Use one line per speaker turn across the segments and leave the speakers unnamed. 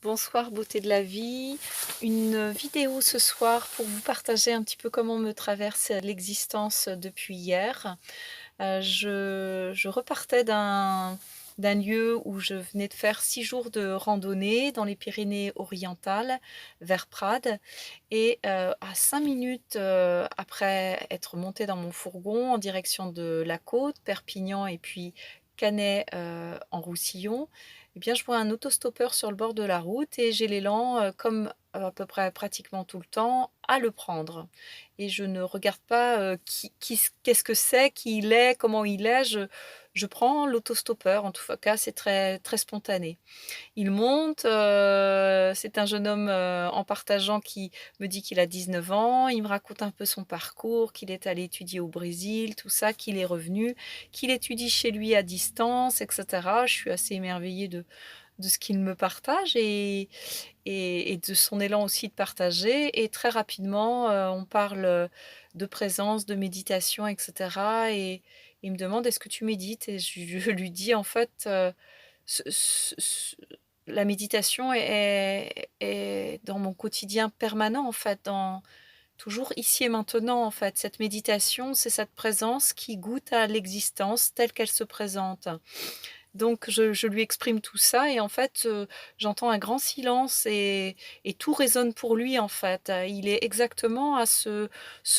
Bonsoir beauté de la vie, une vidéo ce soir pour vous partager un petit peu comment me traverse l'existence depuis hier. Je repartais d'un lieu où je venais de faire 6 jours de randonnée dans les Pyrénées-Orientales vers Prades et à 5 minutes, après être montée dans mon fourgon en direction de la côte, Perpignan et puis Canet, en Roussillon, eh bien, je vois un autostoppeur sur le bord de la route et j'ai l'élan, comme à peu près pratiquement tout le temps, à le prendre. Et je ne regarde pas, qu'est-ce que c'est, qui il est, comment il est, je prends l'autostoppeur. En tout cas, c'est très très spontané. Il monte, c'est un jeune homme, en partageant qui me dit qu'il a 19 ans. Il me raconte un peu son parcours, qu'il est allé étudier au Brésil, tout ça, qu'il est revenu, qu'il étudie chez lui à distance et cetera. Je suis assez émerveillée de ce qu'il me partage et de son élan aussi de partager et très rapidement, on parle, de présence, de méditation et cetera et il me demande: «Est-ce que tu médites?» et je lui dis en fait, ce la méditation est dans mon quotidien permanent, en fait, dans toujours ici et maintenant, en fait. Cette méditation, c'est cette présence qui goûte à l'existence telle qu'elle se présente. Donc je lui exprime tout ça et en fait, j'entends un grand silence et tout résonne pour lui, en fait. Il est exactement à ce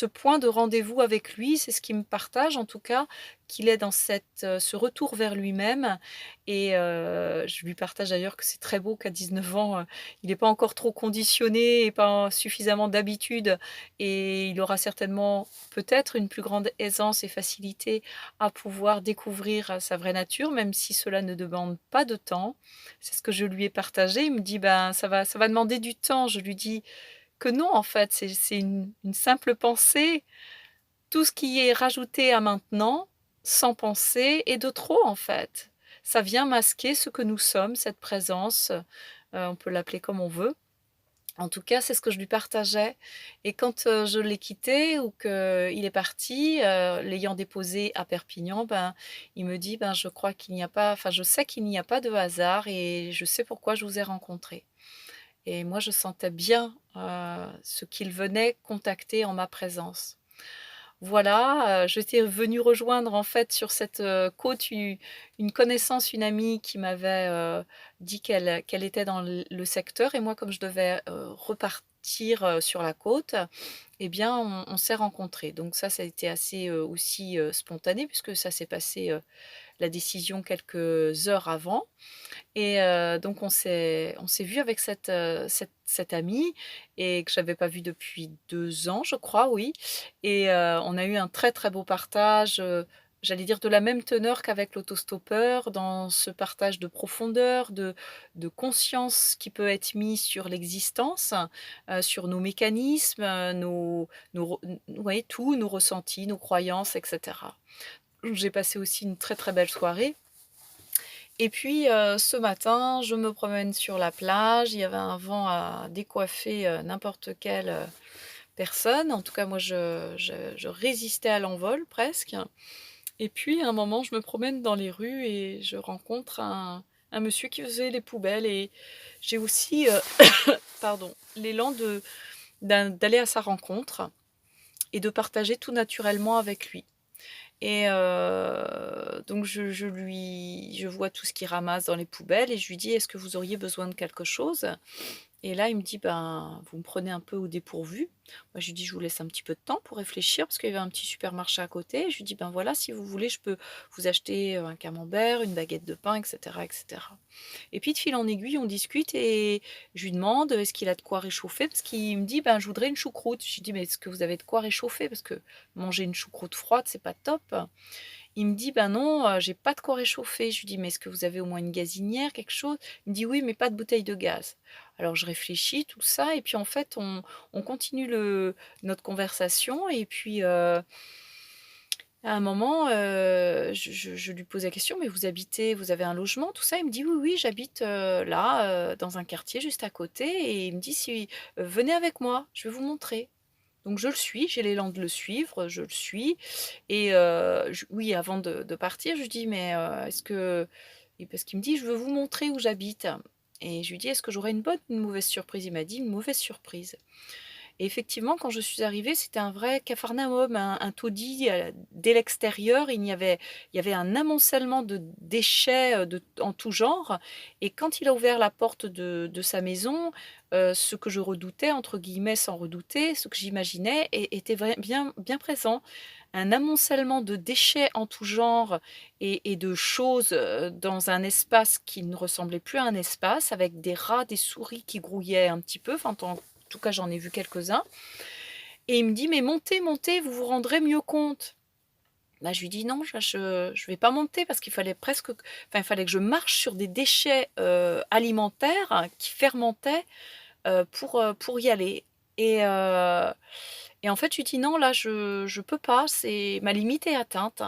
point de rendez-vous avec lui, c'est ce qu'il me partage en tout cas, qu'il est dans ce retour vers lui-même et je lui partage d'ailleurs que c'est très beau qu'à 19 ans, il n'est pas encore trop conditionné et pas suffisamment d'habitude et il aura certainement, peut-être, une plus grande aisance et facilité à pouvoir découvrir, sa vraie nature, même si cela ne demande pas de temps. C'est ce que je lui ai partagé. Il me dit: «Ben, ça va demander du temps». Je lui dis que non, en fait, c'est une simple pensée. Tout ce qui est rajouté à maintenant, sans penser, est de trop, en fait. Ça vient masquer ce que nous sommes, cette présence, on peut l'appeler comme on veut. En tout cas, c'est ce que je lui partageais et quand, je l'ai quitté ou qu'il est parti, l'ayant déposé à Perpignan, ben, il me dit: «Ben, je crois qu'il n'y a pas enfin, je sais qu'il n'y a pas de hasard et je sais pourquoi je vous ai rencontrés» et moi, je sentais bien, ce qu'il venait contacter en ma présence. Voilà, j'étais venue rejoindre en fait sur cette, côte une connaissance, une amie qui m'avait, dit qu'elle était dans le secteur et moi comme je devais, repartir, sur la côte eh bien on s'est rencontrés. Donc ça a été assez, aussi, spontané puisque ça s'est passé, la décision quelques heures avant et donc on s'est vu avec cette amie et que j'avais pas vue depuis 2 ans, je crois, oui et on a eu un très, très beau partage, j'allais dire de la même teneur qu'avec l'autostoppeur, dans ce partage de profondeur, de conscience qui peut être mis sur l'existence, sur nos mécanismes, nos re n ouais, tout, nos ressentis, nos croyances et cetera. J'ai passé aussi une très, très belle soirée et puis, ce matin, je me promène sur la plage, il y avait un vent à décoiffer, n'importe quelle, personne. En tout cas, moi, je résistais à l'envol presque et puis, à un moment, je me promène dans les rues et je rencontre un monsieur qui faisait les poubelles et j'ai aussi, pardon, l'élan d'aller à sa rencontre et de partager tout naturellement avec lui. Et donc je vois tout ce qu'il ramasse dans les poubelles et je lui dis: «Est-ce que vous auriez besoin de quelque chose?» et là, il me dit: «Ben, vous me prenez un peu au dépourvu». Moi, je lui dis: «Je vous laisse un petit peu de temps pour réfléchir», parce qu'il y avait un petit supermarché à côté. Je lui dis: «Ben, voilà, si vous voulez, je peux vous acheter, un camembert, une baguette de pain» et cetera et puis de fil en aiguille, on discute et je lui demande, est-ce qu'il a de quoi réchauffer? Parce qu'il me dit: «Ben, je voudrais une choucroute». Je lui dis: «Mais est-ce que vous avez de quoi réchauffer? Parce que manger une choucroute froide, c'est pas top». Il me dit: «Ben non, j'ai pas de quoi réchauffer». Je lui dis: «Mais est-ce que vous avez au moins une gazinière, quelque chose?» Il me dit: «Oui, mais pas de bouteille de gaz». Alors je réfléchis, tout ça et puis en fait on continue notre conversation et puis, à un moment, je lui pose la question: «Mais vous avez un logement, tout ça?» Il me dit: «Oui, oui, j'habite, là, dans un quartier juste à côté» et il me dit: «Si venez avec moi, je vais vous montrer». Donc je le suis, j'ai l'élan de le suivre, je le suis et je oui, avant de partir, je lui dis: «Mais, est-ce que» et parce qu'il me dit: «Je veux vous montrer où j'habite» Et je lui dis: «Est-ce que j'aurai une bonne ou une mauvaise surprise?» Il m'a dit: «Une mauvaise surprise». Et effectivement, quand je suis arrivée, c'était un vrai capharnaüm, un taudis, dès l'extérieur, il y avait un amoncellement de déchets, en tout genre. Et quand il a ouvert la porte de sa maison, ce que je «redoutais» entre guillemets, sans redouter, ce que j'imaginais était bien présent. Un amoncellement de déchets en tout genre et de choses, dans un espace qui ne ressemblait plus à un espace, avec des rats, des souris qui grouillaient un petit peu, enfin, en tout cas, j'en ai vu quelques-uns. Et il me dit: «Mais montez, montez, vous vous rendrez mieux compte». Bah, je lui dis: «Non, je vais pas monter», parce qu'il fallait presque q enfin, il fallait que je marche sur des déchets, alimentaires qui fermentaient, pour y aller. Et et en fait, je lui dis: «Non, là, je peux pas, c'est ma limite est atteinte».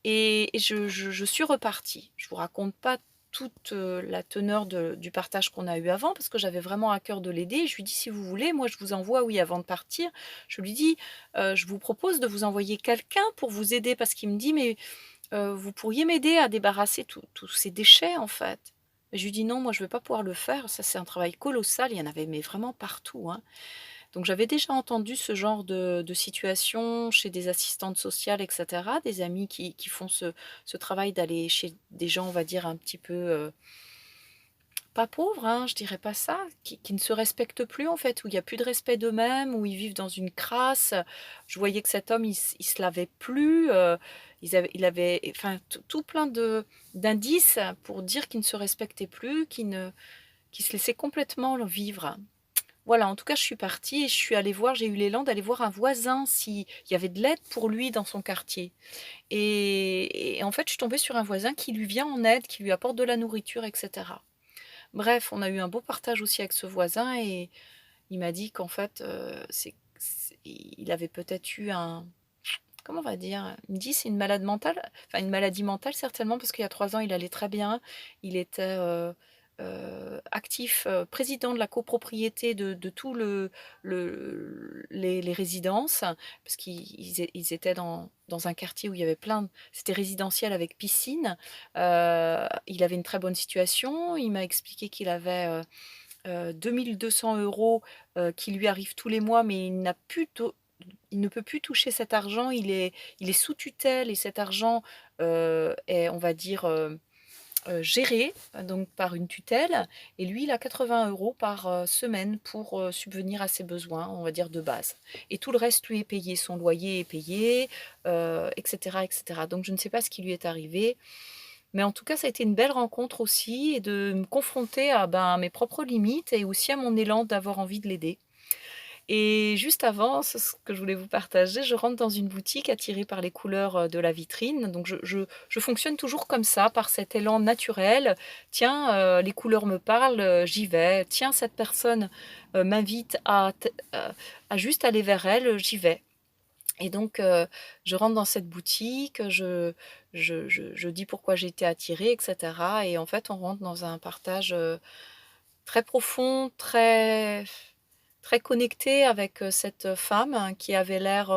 Et je suis repartie. Je vous raconte pas toute, la teneur du partage qu'on a eu avant, parce que j'avais vraiment à cœur de l'aider. Je lui dis: «Si vous voulez, moi je vous envoie», oui, avant de partir, je lui dis: «Je vous propose de vous envoyer quelqu'un pour vous aider», parce qu'il me dit: «Mais, vous pourriez m'aider à débarrasser tous ces déchets, en fait». Et je lui dis: «Non, moi je ne vais pas pouvoir le faire, ça c'est un travail colossal». Il y en avait mais vraiment partout, hein. Donc j'avais déjà entendu ce genre de situation chez des assistantes sociales et cetera, des amis qui font ce travail d'aller chez des gens, on va dire, un petit peu, pas pauvres, hein, je dirais pas ça, qui ne se respectent plus, en fait, où il y a plus de respect d'eux-mêmes, où ils vivent dans une crasse. Je voyais que cet homme, il se lavait plus, il avait enfin tout plein d'indices pour dire qu'il ne se respectait plus, qu'il se laissait complètement vivre. Voilà, en tout cas, je suis partie et je suis allée voir, j'ai eu l'élan d'aller voir un voisin s'il y avait de l'aide pour lui dans son quartier. Et en fait, je suis tombée sur un voisin qui lui vient en aide, qui lui apporte de la nourriture et cetera. Bref, on a eu un beau partage aussi avec ce voisin et il m'a dit qu'en fait, il avait peut-être eu comment on va dire? Il me dit: «C'est une malade mentale», enfin une maladie mentale certainement, parce qu'il y a 3 ans, il allait très bien. Il était, actif, président de la copropriété de tout les résidences, parce ils étaient dans un quartier où il y avait plein de c'était résidentiel avec piscine. Il avait une très bonne situation. Il m'a expliqué qu'il avait, 2 200 €, qui lui arrivent tous les mois, mais il ne peut plus toucher cet argent. Il est sous tutelle et cet argent, est, on va dire, géré, donc par une tutelle. Et lui, il a 80 € par, semaine pour, subvenir à ses besoins, on va dire, de base. Et tout le reste lui est payé. Son loyer est payé, et cetera et cetera. Donc je ne sais pas ce qui lui est arrivé, mais en tout cas, ça a été une belle rencontre aussi, et de me confronter à, ben, à mes propres limites et aussi à mon élan d'avoir envie de l'aider. Et juste avant, c'est ce que je voulais vous partager, je rentre dans une boutique attirée par les couleurs, de la vitrine. Donc je fonctionne toujours comme ça, par cet élan naturel. Tiens, les couleurs me parlent, j'y vais. Tiens, cette personne, m'invite à juste aller vers elle, j'y vais. Et donc, je rentre dans cette boutique, je dis pourquoi j'ai été attirée et cetera. Et en fait, on rentre dans un partage, très profond, très connecté avec, cette femme, hein, qui avait l'air,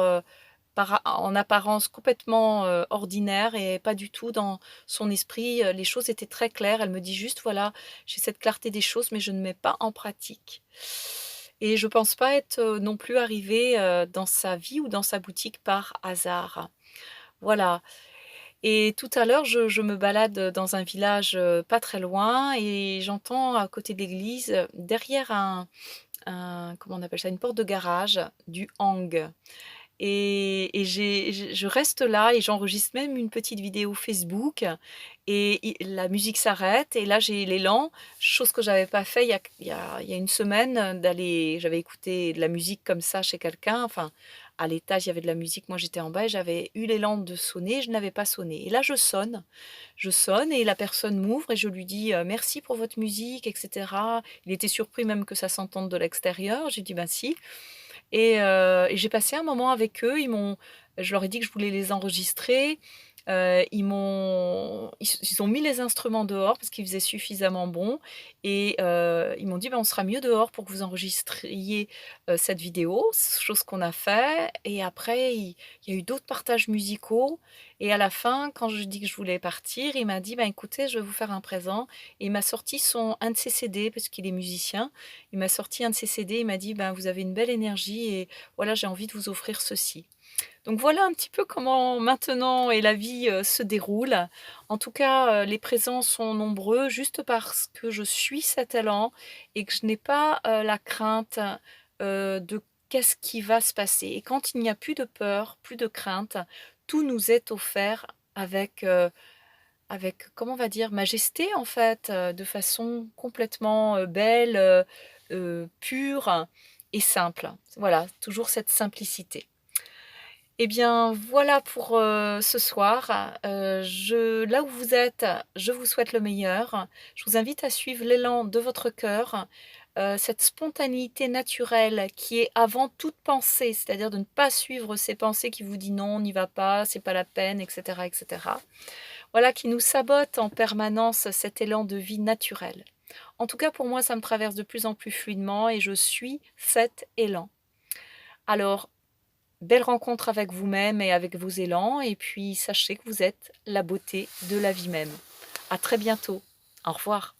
en apparence complètement, ordinaire, et pas du tout dans son esprit, les choses étaient très claires. Elle me dit juste: «Voilà, j'ai cette clarté des choses, mais je ne mets pas en pratique». Et je pense pas être, non plus arrivée, dans sa vie ou dans sa boutique par hasard. Voilà. Et tout à l'heure, je me balade dans un village, pas très loin, et j'entends à côté de l'église, derrière comment on appelle ça? Une porte de garage, du hang. Et je reste là et j'enregistre même une petite vidéo Facebook, et la musique s'arrête et là j'ai l'élan, chose que j'avais pas fait il y a une semaine, j'avais écouté de la musique comme ça chez quelqu'un, enfin à l'étage il y avait de la musique, moi j'étais en bas et j'avais eu l'élan de sonner, je n'avais pas sonné, et là je sonne et la personne m'ouvre et je lui dis: «Merci pour votre musique» et cetera. Il était surpris même que ça s'entende de l'extérieur. J'ai dit: «Ben si». Et j'ai passé un moment avec eux. Je leur ai dit que je voulais les enregistrer, Ils ont mis les instruments dehors parce qu'il faisait suffisamment bon et ils m'ont dit: «Ben, on sera mieux dehors pour que vous enregistriez, cette vidéo», chose qu'on a fait et après il y a eu d'autres partages musicaux et à la fin, quand je dis que je voulais partir, il m'a dit: «Ben, écoutez, je vais vous faire un présent» et il m'a sorti un de ses CD parce qu'il est musicien. Il m'a sorti un de ses CD, il m'a dit: «Ben, vous avez une belle énergie et voilà, j'ai envie de vous offrir ceci». Donc voilà un petit peu comment maintenant et la vie, se déroule. En tout cas, les présents sont nombreux juste parce que je suis cet élan et que je n'ai pas, la crainte, de qu'est-ce qui va se passer? Et quand il n'y a plus de peur, plus de crainte, tout nous est offert avec, comment on va dire? Majesté en fait, de façon complètement, belle, pure et simple. Voilà, toujours cette simplicité. Eh bien, voilà pour, ce soir. Là où vous êtes, je vous souhaite le meilleur. Je vous invite à suivre l'élan de votre cœur, cette spontanéité naturelle qui est avant toute pensée, c'est-à-dire de ne pas suivre ces pensées qui vous dit: «Non, n'y va pas, c'est pas la peine» et cetera et cetera. Voilà, qui nous sabotent en permanence cet élan de vie naturel. En tout cas, pour moi, ça me traverse de plus en plus fluidement et je suis cet élan. Alors belle rencontre avec vous-même et avec vos élans et puis sachez que vous êtes la beauté de la vie même. À très bientôt. Au revoir.